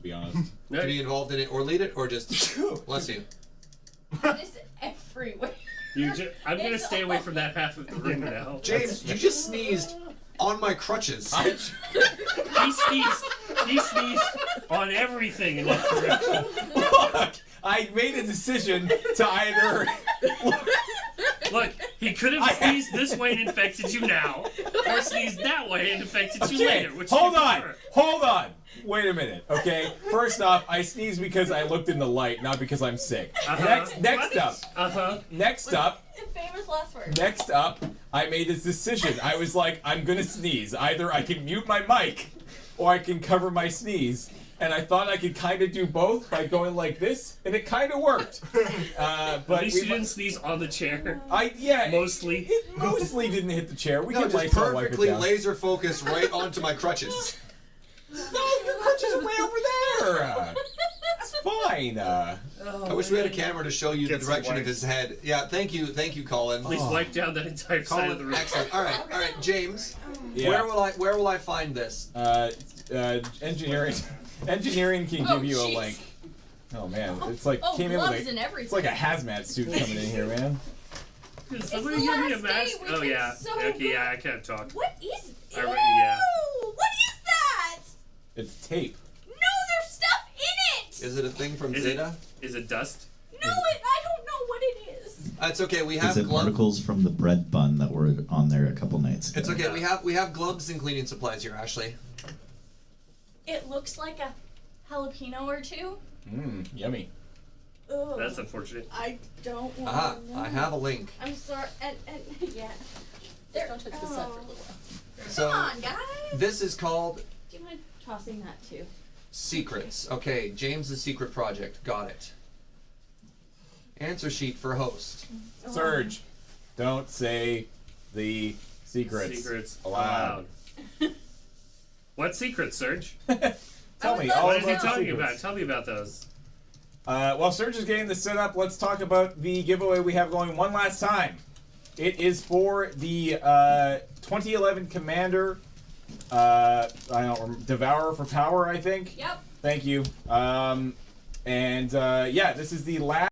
be honest. To be involved in it or lead it, or just bless you. It's everywhere. I'm gonna stay away from that half of the room now. James, you just sneezed on my crutches. He sneezed on everything in that direction. Look, I made a decision to either... Look, he could have sneezed this way and infected you now, or sneezed that way and infected you later. Which hold on. Wait a minute, okay? First off, I sneezed because I looked in the light, not because I'm sick. Next up, Famous last word. Next up, I made this decision. I was like, I'm gonna sneeze. Either I can mute my mic, or I can cover my sneeze. And I thought I could kind of do both by going like this, and it kind of worked. But at least you didn't sneeze on the chair. Mostly. It mostly didn't hit the chair. We No, can just perfectly laser focused right onto my crutches. No, your crutches are way over there. It's fine. I wish we had a camera to show you the direction of his head. Yeah, thank you, Colin. Please wipe down that entire side of the room. Excellent. All right, James. Yeah. Where will I find this? Engineering can give you a link. Oh man, it's like came in with it's like a hazmat suit coming in here, man. Did somebody give me a mask? Oh yeah. So okay, yeah, I can't talk. What is? Ew! Yeah. What is that? It's tape. No, there's stuff in it. Is it a thing from Zeta? Is it dust? No, I don't know what it is. It's okay. We have Is it particles from the bread bun that were on there a couple nights ago? It's okay. We have gloves and cleaning supplies here, Ashley. It looks like a jalapeno or two. Yummy. Ugh. That's unfortunate. I don't want to know. I have a link. I'm sorry. And yeah. Just don't touch the set for a little while. So, come on, guys. This is called Do you mind tossing that too? Secrets. Okay, James's secret project. Got it. Answer sheet for host. Serge, don't say the secrets aloud. What secrets, Serge? Tell me. What is he talking about? Tell me about those. While Serge is getting this set up, let's talk about the giveaway we have going one last time. It is for the 2011 Commander, I don't remember, Devourer for Power, I think. Yep. Thank you. Yeah, this is the last